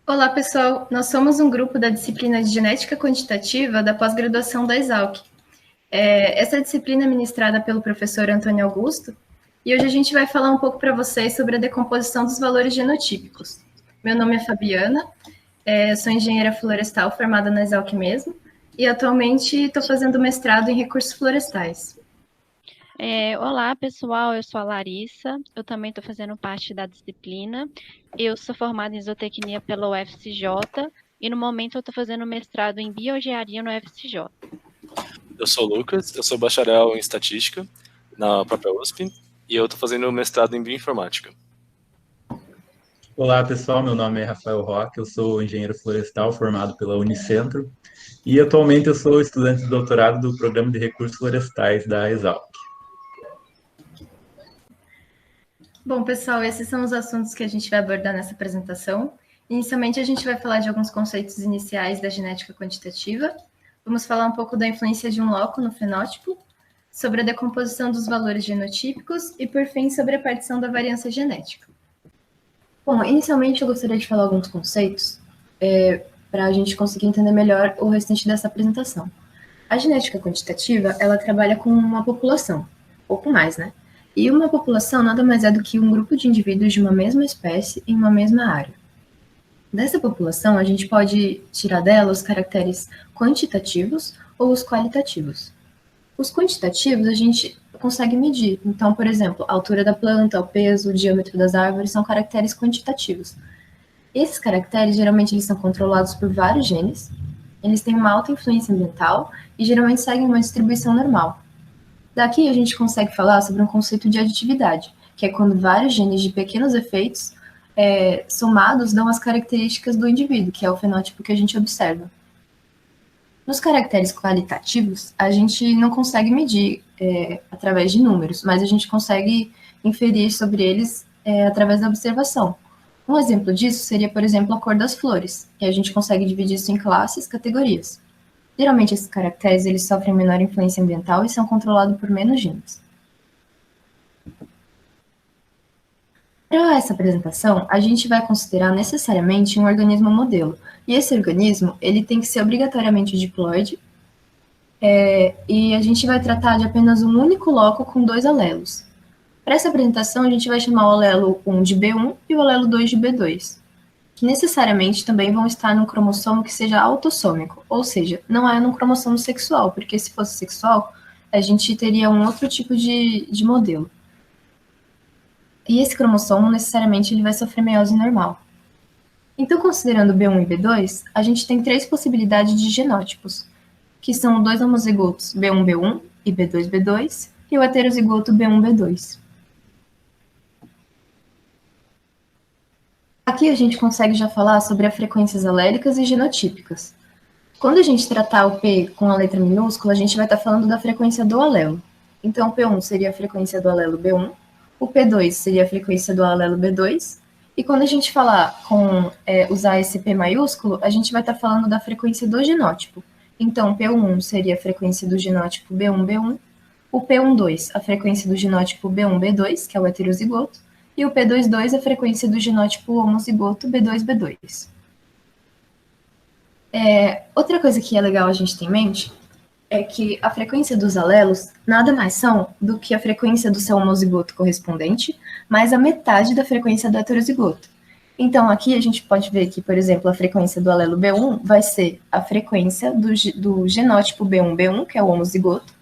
Olá, pessoal. Nós somos um grupo da disciplina de Genética Quantitativa da pós-graduação da Exalc. Essa disciplina é ministrada pelo professor Antônio Augusto, e hoje a gente vai falar um pouco para vocês sobre a decomposição dos valores genotípicos. Meu nome é Fabiana, sou engenheira florestal formada na Exalc mesmo, e atualmente estou fazendo mestrado em recursos florestais. Olá, pessoal, eu sou a Larissa, eu também estou fazendo parte da disciplina. Eu sou formada em zootecnia pela UFCJ e no momento eu estou fazendo mestrado em bioengenharia no UFCJ. Eu sou o Lucas, eu sou bacharel em estatística na própria USP e eu estou fazendo mestrado em bioinformática. Olá, pessoal, meu nome é Rafael Roque, eu sou engenheiro florestal formado pela Unicentro e atualmente eu sou estudante de doutorado do Programa de Recursos Florestais da Exalc. Bom, pessoal, esses são os assuntos que a gente vai abordar nessa apresentação. Inicialmente, a gente vai falar de alguns conceitos iniciais da genética quantitativa. Vamos falar um pouco da influência de um loco no fenótipo, sobre a decomposição dos valores genotípicos e, por fim, sobre a partição da variância genética. Bom, inicialmente eu gostaria de falar alguns conceitos para a gente conseguir entender melhor o restante dessa apresentação. A genética quantitativa, ela trabalha com uma população, pouco mais, né? E uma população nada mais é do que um grupo de indivíduos de uma mesma espécie em uma mesma área. Dessa população, a gente pode tirar dela os caracteres quantitativos ou os qualitativos. Os quantitativos a gente consegue medir. Então, por exemplo, a altura da planta, o peso, o diâmetro das árvores são caracteres quantitativos. Esses caracteres, geralmente, eles são controlados por vários genes, eles têm uma alta influência ambiental e geralmente seguem uma distribuição normal. Daqui a gente consegue falar sobre um conceito de aditividade, que é quando vários genes de pequenos efeitos somados dão as características do indivíduo, que é o fenótipo que a gente observa. Nos caracteres qualitativos, a gente não consegue medir através de números, mas a gente consegue inferir sobre eles através da observação. Um exemplo disso seria, por exemplo, a cor das flores, e a gente consegue dividir isso em classes, categorias. Geralmente, esses caracteres eles sofrem menor influência ambiental e são controlados por menos genes. Para essa apresentação, a gente vai considerar necessariamente um organismo modelo. E esse organismo ele tem que ser obrigatoriamente diploide, e a gente vai tratar de apenas um único loco com dois alelos. Para essa apresentação, a gente vai chamar o alelo 1 de B1 e o alelo 2 de B2. Que necessariamente também vão estar num cromossomo que seja autossômico, ou seja, não é num cromossomo sexual, porque se fosse sexual, a gente teria um outro tipo de modelo. E esse cromossomo, necessariamente, ele vai sofrer meiose normal. Então, considerando B1 e B2, a gente tem três possibilidades de genótipos, que são dois homozigotos B1-B1 e B2-B2, e o heterozigoto B1-B2. Aqui a gente consegue já falar sobre as frequências alélicas e genotípicas. Quando a gente tratar o P com a letra minúscula, a gente vai estar falando da frequência do alelo. Então, o P1 seria a frequência do alelo B1, o P2 seria a frequência do alelo B2, e quando a gente falar usar esse P maiúsculo, a gente vai estar falando da frequência do genótipo. Então, P1 seria a frequência do genótipo B1-B1, o P12 a frequência do genótipo B1-B2, que é o heterozigoto, e o P22 a frequência do genótipo homozigoto B2-B2. Outra coisa que é legal a gente ter em mente é que a frequência dos alelos nada mais são do que a frequência do seu homozigoto correspondente, mais a metade da frequência do heterozigoto. Então, aqui a gente pode ver que, por exemplo, a frequência do alelo B1 vai ser a frequência do genótipo B1-B1, que é o homozigoto,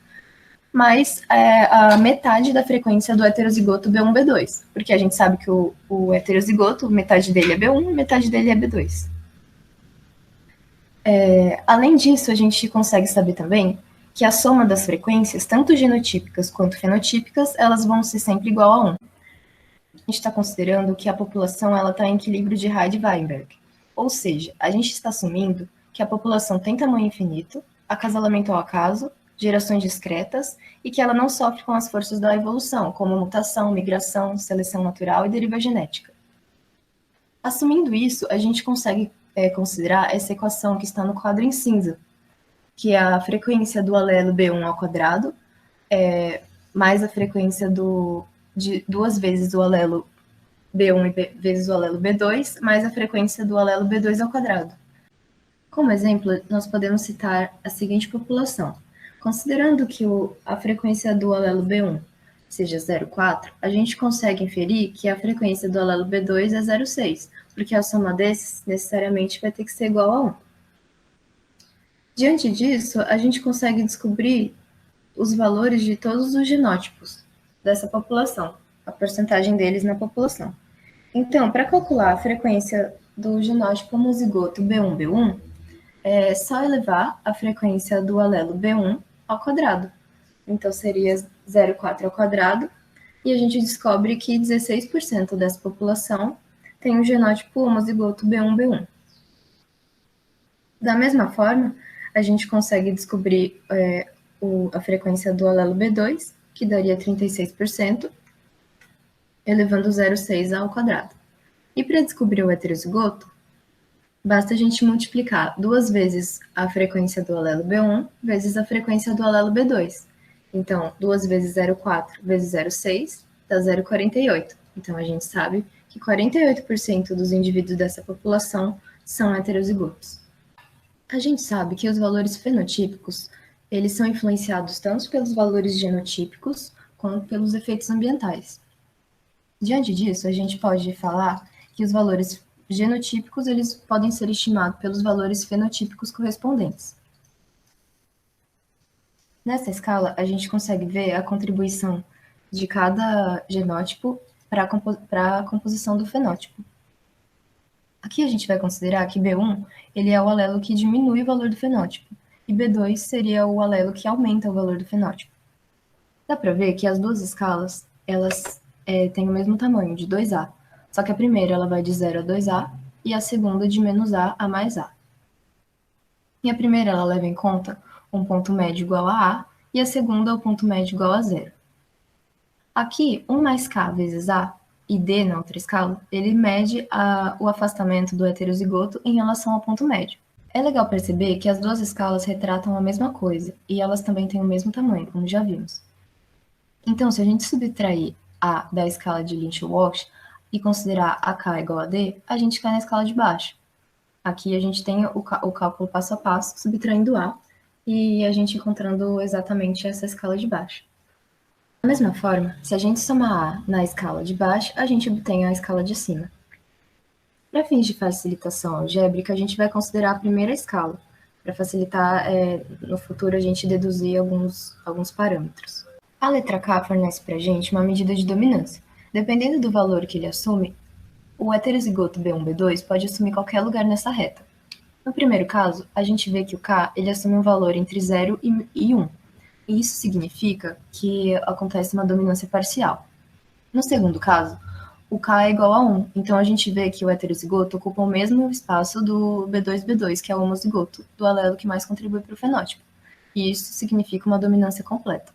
mais a metade da frequência do heterozigoto B1-B2, porque a gente sabe que o heterozigoto, metade dele é B1, metade dele é B2. Além disso, a gente consegue saber também que a soma das frequências, tanto genotípicas quanto fenotípicas, elas vão ser sempre igual a 1. A gente está considerando que a população está em equilíbrio de Heide-Weinberg, ou seja, a gente está assumindo que a população tem tamanho infinito, acasalamento ao acaso, gerações discretas, e que ela não sofre com as forças da evolução, como mutação, migração, seleção natural e deriva genética. Assumindo isso, a gente consegue considerar essa equação que está no quadro em cinza, que é a frequência do alelo B1 ao quadrado, mais a frequência de duas vezes o alelo B1 vezes o alelo B2, mais a frequência do alelo B2 ao quadrado. Como exemplo, nós podemos citar a seguinte população. Considerando que a frequência do alelo B1 seja 0,4, a gente consegue inferir que a frequência do alelo B2 é 0,6, porque a soma desses necessariamente vai ter que ser igual a 1. Diante disso, a gente consegue descobrir os valores de todos os genótipos dessa população, a porcentagem deles na população. Então, para calcular a frequência do genótipo homozigoto B1B1, é só elevar a frequência do alelo B1 ao quadrado. Então, seria 0,4 ao quadrado, e a gente descobre que 16% dessa população tem o genótipo homozigoto B1B1. Da mesma forma, a gente consegue descobrir a frequência do alelo B2, que daria 36%, elevando 0,6 ao quadrado. E para descobrir o heterozigoto, basta a gente multiplicar 2 vezes a frequência do alelo B1 vezes a frequência do alelo B2. Então, 2 vezes 0,4 vezes 0,6 dá 0,48. Então, a gente sabe que 48% dos indivíduos dessa população são heterozigotos. A gente sabe que os valores fenotípicos, eles são influenciados tanto pelos valores genotípicos quanto pelos efeitos ambientais. Diante disso, a gente pode falar que os valores genotípicos, eles podem ser estimados pelos valores fenotípicos correspondentes. Nessa escala, a gente consegue ver a contribuição de cada genótipo para a composição do fenótipo. Aqui a gente vai considerar que B1 ele é o alelo que diminui o valor do fenótipo, e B2 seria o alelo que aumenta o valor do fenótipo. Dá para ver que as duas escalas, elas têm o mesmo tamanho, de 2A, só que a primeira ela vai de 0 a 2A, e a segunda de menos A a mais A. E a primeira ela leva em conta um ponto médio igual a A, e a segunda o ponto médio igual a 0. Aqui, 1 mais K vezes A, e D na outra escala, ele mede o afastamento do heterozigoto em relação ao ponto médio. É legal perceber que as duas escalas retratam a mesma coisa, e elas também têm o mesmo tamanho, como já vimos. Então, se a gente subtrair A da escala de Lynch-Walsh e considerar AK igual a D, a gente cai na escala de baixo. Aqui a gente tem o cálculo passo a passo, subtraindo A, e a gente encontrando exatamente essa escala de baixo. Da mesma forma, se a gente somar A na escala de baixo, a gente obtém a escala de cima. Para fins de facilitação algébrica, a gente vai considerar a primeira escala, para facilitar, no futuro, a gente deduzir alguns parâmetros. A letra K fornece para a gente uma medida de dominância. Dependendo do valor que ele assume, o heterozigoto B1-B2 pode assumir qualquer lugar nessa reta. No primeiro caso, a gente vê que o K ele assume um valor entre 0 e 1. E isso significa que acontece uma dominância parcial. No segundo caso, o K é igual a 1, então a gente vê que o heterozigoto ocupa o mesmo espaço do B2-B2, que é o homozigoto, do alelo que mais contribui para o fenótipo. E isso significa uma dominância completa.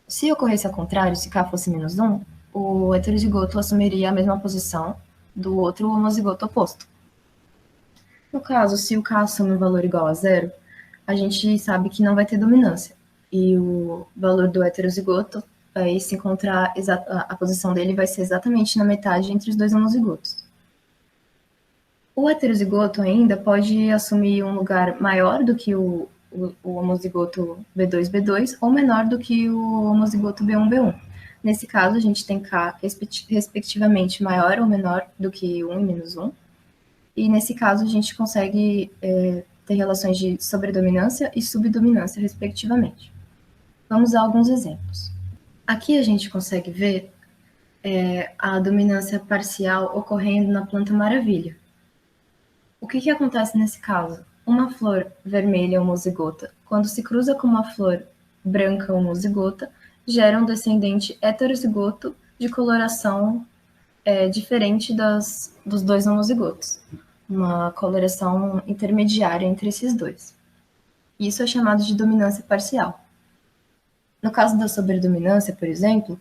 Se ocorresse ao contrário, se K fosse menos 1, o heterozigoto assumiria a mesma posição do outro homozigoto oposto. No caso, se o K assume um valor igual a 0, a gente sabe que não vai ter dominância. E o valor do heterozigoto vai se encontrar, a posição dele vai ser exatamente na metade entre os dois homozigotos. O heterozigoto ainda pode assumir um lugar maior do que o homozigoto B2-B2 ou menor do que o homozigoto B1-B1. Nesse caso, a gente tem K respectivamente maior ou menor do que 1 e menos 1. E nesse caso, a gente consegue ter relações de sobredominância e subdominância, respectivamente. Vamos a alguns exemplos. Aqui a gente consegue ver a dominância parcial ocorrendo na planta maravilha. O que acontece nesse caso? Uma flor vermelha homozigota, quando se cruza com uma flor branca homozigota, gera um descendente heterozigoto de coloração diferente dos dois homozigotos. Uma coloração intermediária entre esses dois. Isso é chamado de dominância parcial. No caso da sobredominância, por exemplo,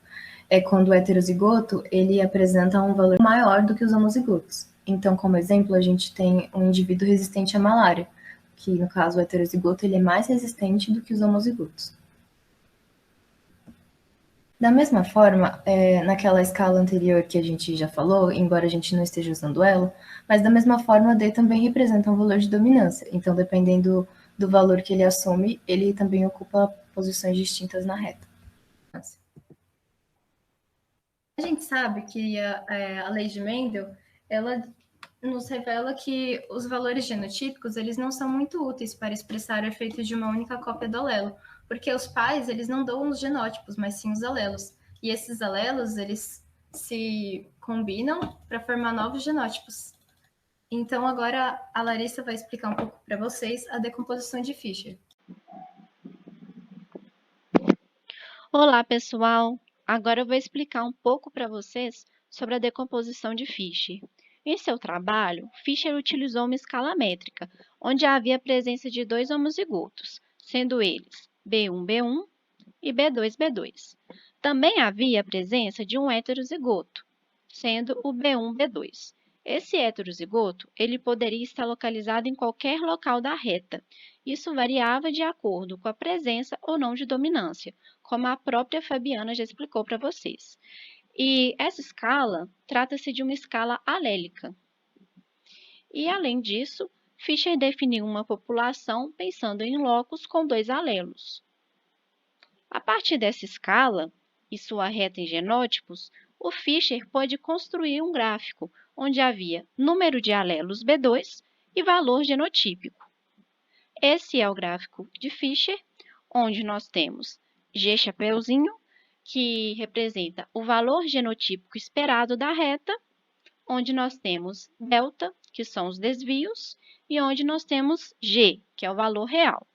é quando o heterozigoto ele apresenta um valor maior do que os homozigotos. Então, como exemplo, a gente tem um indivíduo resistente à malária, que no caso o heterozigoto ele é mais resistente do que os homozigotos. Da mesma forma, naquela escala anterior que a gente já falou, embora a gente não esteja usando ela, mas da mesma forma, D também representa um valor de dominância. Então, dependendo do valor que ele assume, ele também ocupa posições distintas na reta. A gente sabe que a lei de Mendel, ela nos revela que os valores genotípicos, eles não são muito úteis para expressar o efeito de uma única cópia do alelo, porque os pais, eles não dão os genótipos, mas sim os alelos. E esses alelos, eles se combinam para formar novos genótipos. Então, agora a Larissa vai explicar um pouco para vocês a decomposição de Fischer. Olá, pessoal! Agora eu vou explicar um pouco para vocês sobre a decomposição de Fischer. Em seu trabalho, Fischer utilizou uma escala métrica, onde havia a presença de dois homozigotos, sendo eles B1-B1 e B2-B2. Também havia a presença de um heterozigoto, sendo o B1-B2. Esse heterozigoto, ele poderia estar localizado em qualquer local da reta. Isso variava de acordo com a presença ou não de dominância, como a própria Fabiana já explicou para vocês. E essa escala trata-se de uma escala alélica. E, além disso, Fischer definiu uma população pensando em locos com dois alelos. A partir dessa escala, e sua reta em genótipos, o Fischer pôde construir um gráfico onde havia número de alelos B2 e valor genotípico. Esse é o gráfico de Fischer, onde nós temos G chapeuzinho, que representa o valor genotípico esperado da reta, onde nós temos delta, que são os desvios, e onde nós temos G, que é o valor real.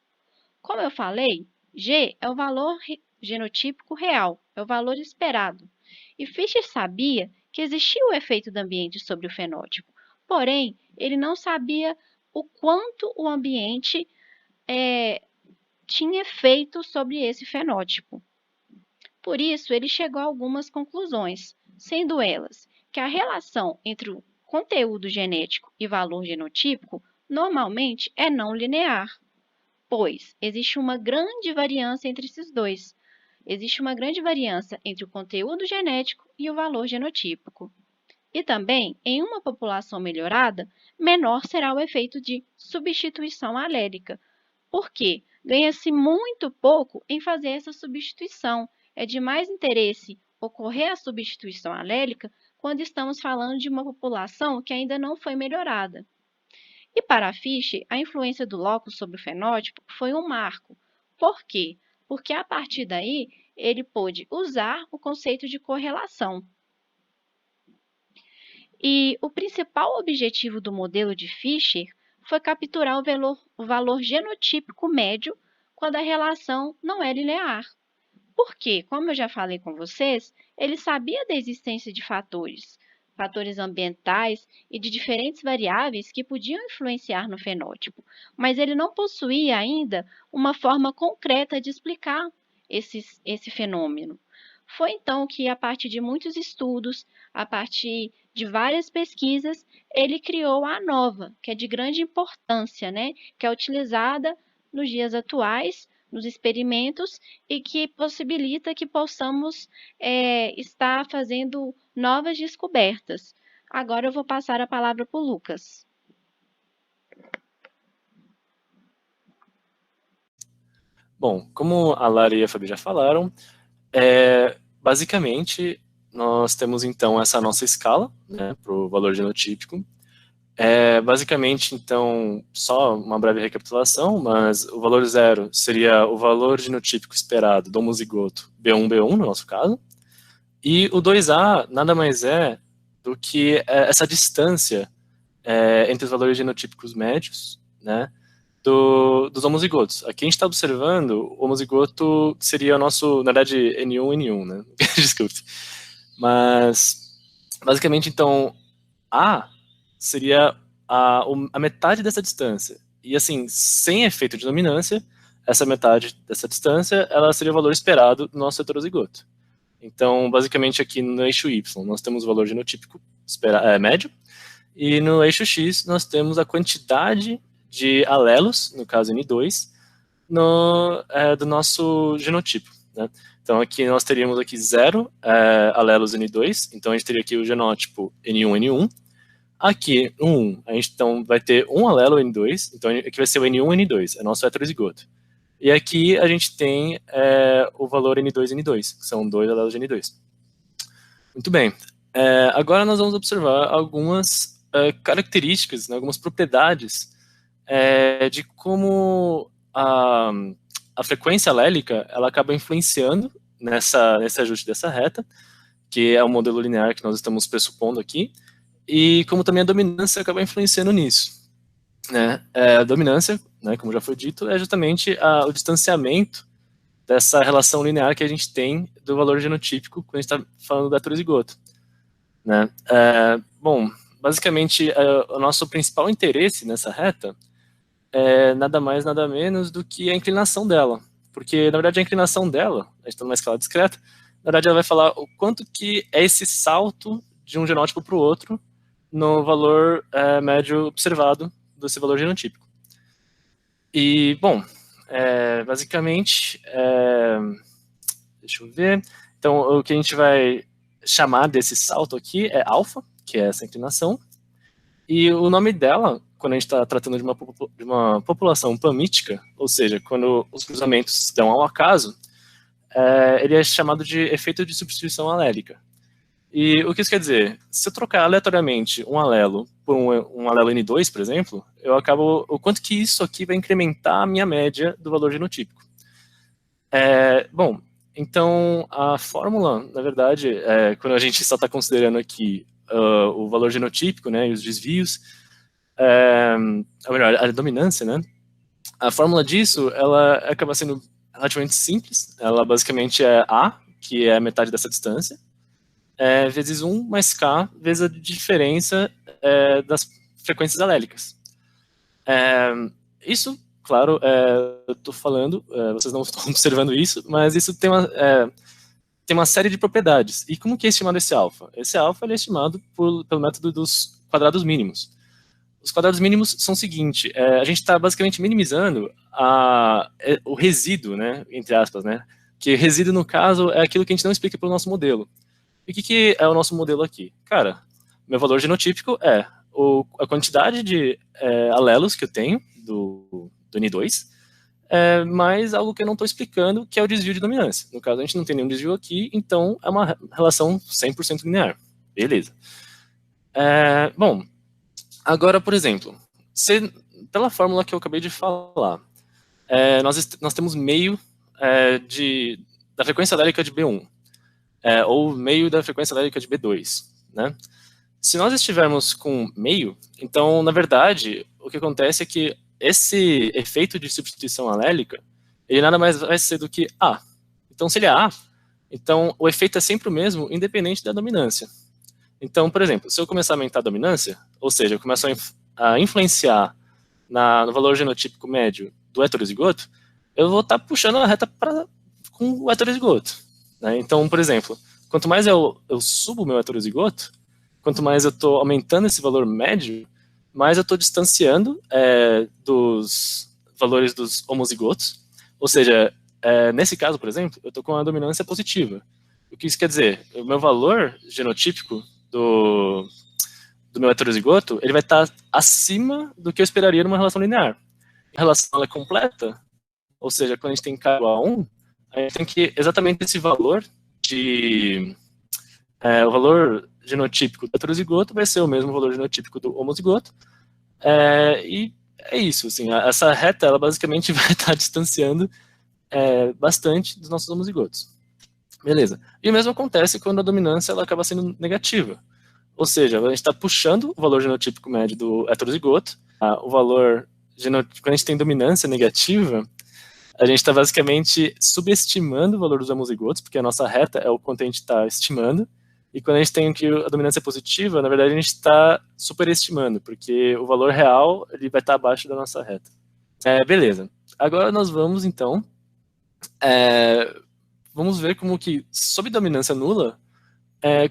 Como eu falei, G é o valor genotípico real, é o valor esperado. E Fischer sabia que existia o efeito do ambiente sobre o fenótipo, porém, ele não sabia o quanto o ambiente tinha efeito sobre esse fenótipo. Por isso, ele chegou a algumas conclusões, sendo elas que a relação entre o conteúdo genético e valor genotípico normalmente é não linear, pois existe uma grande variância entre esses dois. Existe uma grande variância entre o conteúdo genético e o valor genotípico. E também, em uma população melhorada, menor será o efeito de substituição alélica, porque ganha-se muito pouco em fazer essa substituição. É de mais interesse ocorrer a substituição alélica quando estamos falando de uma população que ainda não foi melhorada. E para Fischer, a influência do locus sobre o fenótipo foi um marco. Por quê? Porque a partir daí ele pôde usar o conceito de correlação. E o principal objetivo do modelo de Fischer foi capturar o valor genotípico médio quando a relação não é linear. Porque, como eu já falei com vocês, ele sabia da existência de fatores ambientais e de diferentes variáveis que podiam influenciar no fenótipo, mas ele não possuía ainda uma forma concreta de explicar esse fenômeno. Foi então que, a partir de muitos estudos, a partir de várias pesquisas, ele criou a ANOVA, que é de grande importância, né? Que é utilizada nos dias atuais, nos experimentos, e que possibilita que possamos estar fazendo novas descobertas. Agora eu vou passar a palavra para o Lucas. Bom, como a Lara e a Fabi já falaram, basicamente nós temos então essa nossa escala, né, para o valor genotípico. Basicamente, então, só uma breve recapitulação, mas o valor 0 seria o valor genotípico esperado do homozigoto B1-B1, no nosso caso, e o 2A nada mais é do que essa distância entre os valores genotípicos médios, né, dos homozigotos. Aqui a gente está observando o homozigoto que seria o nosso, na verdade, N1, N1, né? Desculpe. Mas, basicamente, então, A seria a metade dessa distância. E, assim, sem efeito de dominância, essa metade dessa distância, ela seria o valor esperado do nosso heterozigoto. Então, basicamente, aqui no eixo Y, nós temos o valor genotípico médio, e no eixo X, nós temos a quantidade de alelos, no caso N2, do nosso genotipo. né? Então aqui nós teríamos aqui 0 alelos N2, então a gente teria aqui o genótipo N1, N1. Aqui, no 1, a gente então vai ter um alelo N2, então aqui vai ser o N1, N2, é nosso heterozigoto. E aqui a gente tem o valor N2, N2, que são 2 alelos de N2. Muito bem. Agora nós vamos observar algumas características, né, algumas propriedades de como a frequência alélica ela acaba influenciando nesse ajuste dessa reta, que é o modelo linear que nós estamos pressupondo aqui, e como também a dominância acaba influenciando nisso. Né? A dominância, né, como já foi dito, é justamente o distanciamento dessa relação linear que a gente tem do valor genotípico quando a gente está falando do heterozigoto. Né? Bom, basicamente, o nosso principal interesse nessa reta é nada mais, nada menos do que a inclinação dela. Porque, na verdade, a inclinação dela, a gente está numa escala discreta, na verdade ela vai falar o quanto que é esse salto de um genótipo para o outro no valor médio observado desse valor genotípico. E, bom, basicamente, deixa eu ver, então o que a gente vai chamar desse salto aqui é alfa, que é essa inclinação, e o nome dela, quando a gente está tratando de uma população pamítica, ou seja, quando os cruzamentos dão ao acaso, ele é chamado de efeito de substituição alélica. E o que isso quer dizer? Se eu trocar aleatoriamente um alelo por um alelo N2, por exemplo, eu acabo o quanto que isso aqui vai incrementar a minha média do valor genotípico. Bom, então a fórmula, na verdade, quando a gente só está considerando aqui o valor genotípico, né, e os desvios, ou melhor, a dominância, né, a fórmula disso, ela acaba sendo relativamente simples. Ela basicamente é A, que é a metade dessa distância, vezes 1 mais K, vezes a diferença das frequências alélicas. Isso, claro, eu estou falando, vocês não estão observando isso, mas isso tem uma série de propriedades. E como que é estimado esse alfa? Esse alfa ele é estimado pelo método dos quadrados mínimos. Os quadrados mínimos são o seguinte, a gente está basicamente minimizando o resíduo, né, entre aspas, né, que resíduo, no caso, é aquilo que a gente não explica pelo nosso modelo. E o que é o nosso modelo aqui? Cara, meu valor genotípico é a quantidade de alelos que eu tenho do N2, mais algo que eu não estou explicando, que é o desvio de dominância. No caso, a gente não tem nenhum desvio aqui, então é uma relação 100% linear. Beleza. Bom, agora, por exemplo, pela fórmula que eu acabei de falar, nós temos meio da frequência alélica de B1. Ou meio da frequência alélica de B2, né? Se nós estivermos com meio, então, na verdade, o que acontece é que esse efeito de substituição alélica, ele nada mais vai ser do que A. Então, se ele é A, então o efeito é sempre o mesmo, independente da dominância. Então, por exemplo, se eu começar a aumentar a dominância, ou seja, eu começo a influenciar no valor genotípico médio do heterozigoto, eu vou estar puxando a reta com o heterozigoto. Né? Então, por exemplo, quanto mais eu subo o meu heterozigoto, quanto mais eu estou aumentando esse valor médio, mais eu estou distanciando dos valores dos homozigotos. Ou seja, nesse caso, por exemplo, eu estou com a dominância positiva. O que isso quer dizer? O meu valor genotípico do meu heterozigoto, ele vai estar acima do que eu esperaria numa relação linear. A relação ela é completa, ou seja, quando a gente tem K igual a 1, a gente tem que exatamente esse valor o valor genotípico do heterozigoto vai ser o mesmo valor genotípico do homozigoto, e é isso, assim, essa reta, ela basicamente vai estar distanciando bastante dos nossos homozigotos. Beleza. E o mesmo acontece quando a dominância ela acaba sendo negativa, ou seja, a gente está puxando o valor genotípico médio do heterozigoto, o valor genotípico, quando a gente tem dominância negativa, a gente está basicamente subestimando o valor dos homozigotos, porque a nossa reta é o quanto a gente está estimando, e quando a gente tem que a dominância é positiva, na verdade a gente está superestimando, porque o valor real ele vai estar abaixo da nossa reta. Beleza. Agora nós vamos, então, vamos ver como que, sob dominância nula,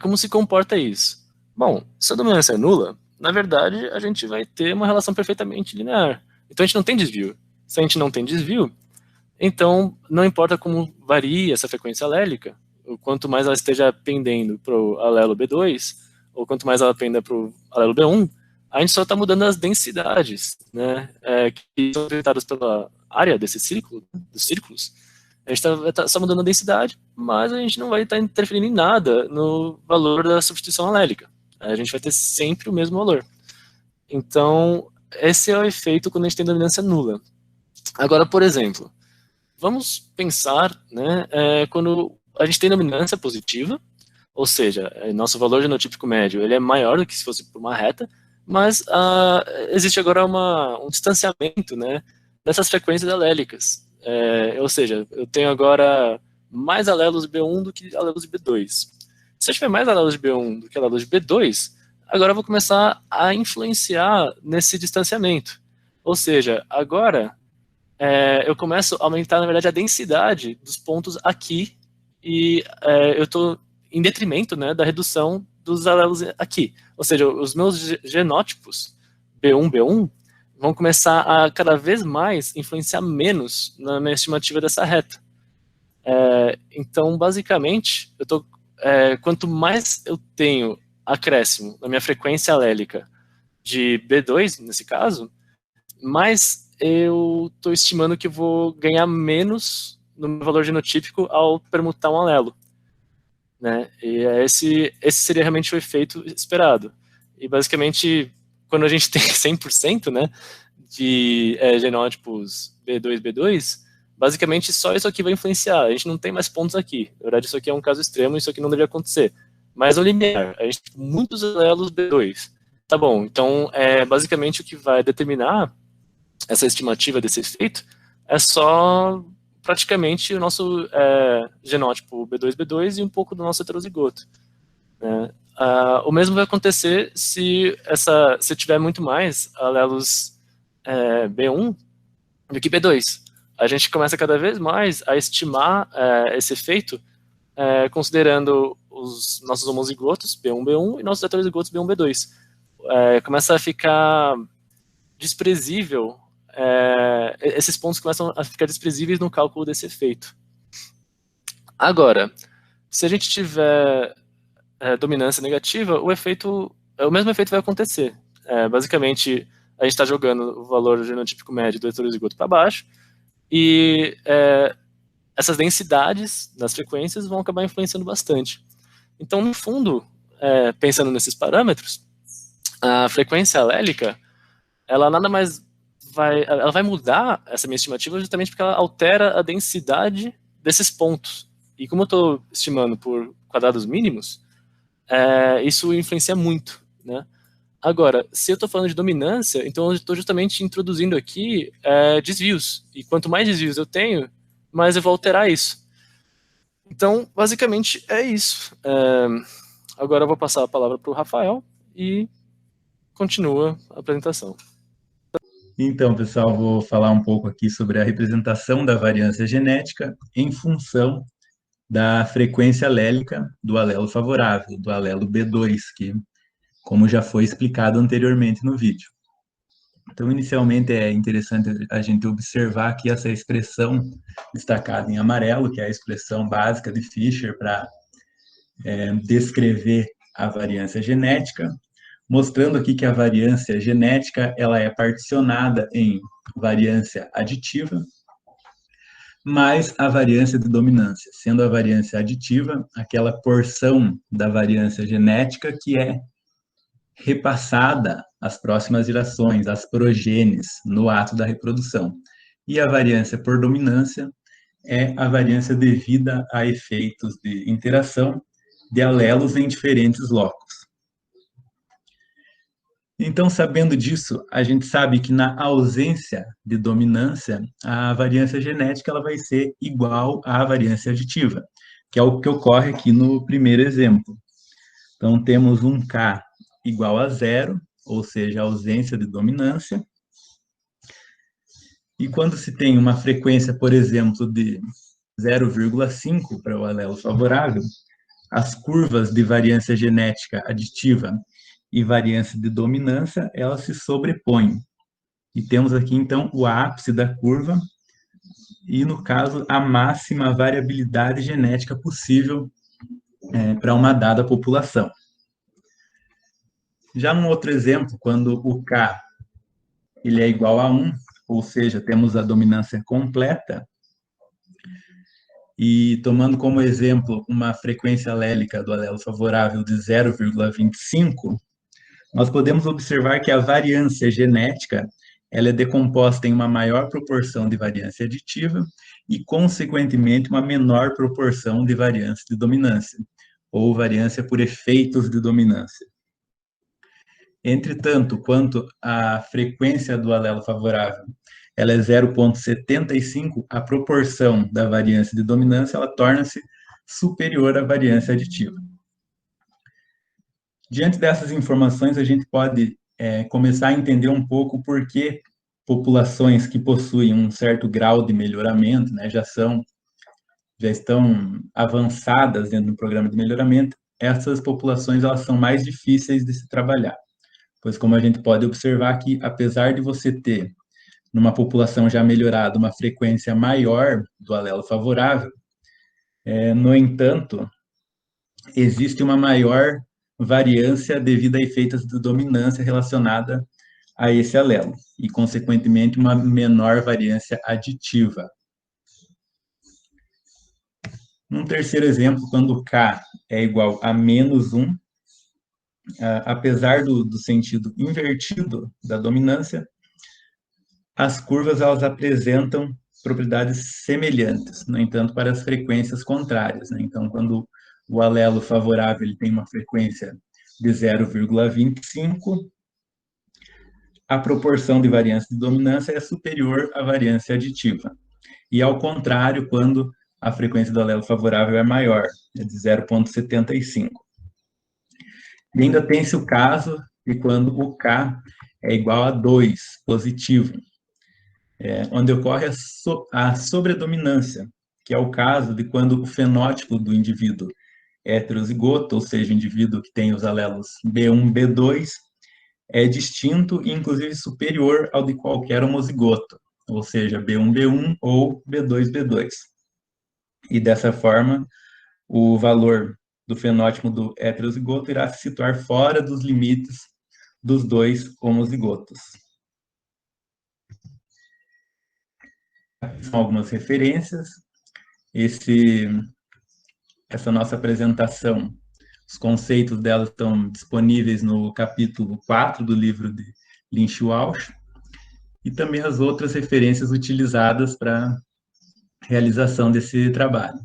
como se comporta isso. Bom, se a dominância é nula, na verdade a gente vai ter uma relação perfeitamente linear. Então a gente não tem desvio. Se a gente não tem desvio, Então, não importa como varia essa frequência alélica, quanto mais ela esteja pendendo para o alelo B2, ou quanto mais ela penda para o alelo B1, a gente só está mudando as densidades, né, que são afetadas pela área desse círculo, dos círculos. A gente está só mudando a densidade, mas a gente não vai estar interferindo em nada no valor da substituição alélica. A gente vai ter sempre o mesmo valor. Então, esse é o efeito quando a gente tem dominância nula. Agora, por exemplo, vamos pensar, né, quando a gente tem dominância positiva, ou seja, nosso valor genotípico médio ele é maior do que se fosse por uma reta, mas existe agora um distanciamento, né, dessas frequências alélicas. Ou seja, eu tenho agora mais alelos de B1 do que alelos de B2. Se eu tiver mais alelos de B1 do que alelos de B2, agora eu vou começar a influenciar nesse distanciamento. Ou seja, agora eu começo a aumentar, na verdade, a densidade dos pontos aqui e eu estou em detrimento, né, da redução dos alelos aqui. Ou seja, os meus genótipos B1, B1 vão começar a cada vez mais influenciar menos na minha estimativa dessa reta. Então, basicamente, quanto mais eu tenho acréscimo na minha frequência alélica de B2, nesse caso, mais eu estou estimando que eu vou ganhar menos no meu valor genotípico ao permutar um alelo. Né? E esse seria realmente o efeito esperado. E basicamente, quando a gente tem 100%, né, de genótipos B2, B2, basicamente só isso aqui vai influenciar. A gente não tem mais pontos aqui. Na verdade, isso aqui é um caso extremo, isso aqui não deveria acontecer. Mas o linear, a gente tem muitos alelos B2. Tá bom, então basicamente o que vai determinar essa estimativa desse efeito é só praticamente o nosso genótipo B2, B2 e um pouco do nosso heterozigoto. Né? O mesmo vai acontecer se eu tiver muito mais alelos B1 do que B2. A gente começa cada vez mais a estimar esse efeito considerando os nossos homozigotos B1, B1 e nossos heterozigotos B1, B2. Começa a ficar desprezível, esses pontos começam a ficar desprezíveis no cálculo desse efeito. Agora, se a gente tiver dominância negativa, o mesmo efeito vai acontecer. Basicamente, a gente está jogando o valor genotípico médio do heterozigoto para baixo, e essas densidades das frequências vão acabar influenciando bastante. Então, no fundo, pensando nesses parâmetros, a frequência alélica, ela nada mais ela vai mudar essa minha estimativa justamente porque ela altera a densidade desses pontos. E como eu estou estimando por quadrados mínimos, isso influencia muito, né? Agora, se eu estou falando de dominância, então eu estou justamente introduzindo aqui desvios. E quanto mais desvios eu tenho, mais eu vou alterar isso. Então, basicamente, é isso. Agora eu vou passar a palavra para o Rafael e continua a apresentação. Então, pessoal, vou falar um pouco aqui sobre a representação da variância genética em função da frequência alélica do alelo favorável, do alelo B2, que, como já foi explicado anteriormente no vídeo. Então, inicialmente, é interessante a gente observar aqui essa expressão destacada em amarelo, que é a expressão básica de Fischer para descrever a variância genética, mostrando aqui que a variância genética ela é particionada em variância aditiva mais a variância de dominância, sendo a variância aditiva aquela porção da variância genética que é repassada às próximas gerações, às progênies, no ato da reprodução. E a variância por dominância é a variância devida a efeitos de interação de alelos em diferentes locos. Então, sabendo disso, a gente sabe que na ausência de dominância, a variância genética ela vai ser igual à variância aditiva, que é o que ocorre aqui no primeiro exemplo. Então, temos um K igual a zero, ou seja, a ausência de dominância. E quando se tem uma frequência, por exemplo, de 0,5 para o alelo favorável, as curvas de variância genética aditiva e variância de dominância, elas se sobrepõem. E temos aqui, então, o ápice da curva e, no caso, a máxima variabilidade genética possível para uma dada população. Já num outro exemplo, quando o K ele é igual a 1, ou seja, temos a dominância completa, e tomando como exemplo uma frequência alélica do alelo favorável de 0,25, nós podemos observar que a variância genética ela é decomposta em uma maior proporção de variância aditiva e, consequentemente, uma menor proporção de variância de dominância, ou variância por efeitos de dominância. Entretanto, quanto à frequência do alelo favorável, ela é 0,75, a proporção da variância de dominância ela torna-se superior à variância aditiva. Diante dessas informações, a gente pode começar a entender um pouco por que populações que possuem um certo grau de melhoramento, né, já estão avançadas dentro do programa de melhoramento, essas populações elas são mais difíceis de se trabalhar. Pois, como a gente pode observar que, apesar de você ter, numa população já melhorada, uma frequência maior do alelo favorável, no entanto, existe uma maior variância devido a efeitos de dominância relacionada a esse alelo, e, consequentemente, uma menor variância aditiva. Num terceiro exemplo, quando K é igual a menos 1, apesar do sentido invertido da dominância, as curvas elas apresentam propriedades semelhantes, no entanto, para as frequências contrárias, né? Então, quando o alelo favorável ele tem uma frequência de 0,25, a proporção de variância de dominância é superior à variância aditiva. E, ao contrário, quando a frequência do alelo favorável é maior, é de 0,75. E ainda tem-se o caso de quando o K é igual a 2, positivo, onde ocorre a sobredominância, que é o caso de quando o fenótipo do indivíduo heterozigoto, ou seja, o indivíduo que tem os alelos B1, B2, é distinto e, inclusive, superior ao de qualquer homozigoto, ou seja, B1, B1 ou B2, B2. E, dessa forma, o valor do fenótipo do heterozigoto irá se situar fora dos limites dos dois homozigotos. São algumas referências. Essa nossa apresentação, os conceitos dela estão disponíveis no capítulo 4 do livro de Lynch-Walsh, e também as outras referências utilizadas para a realização desse trabalho.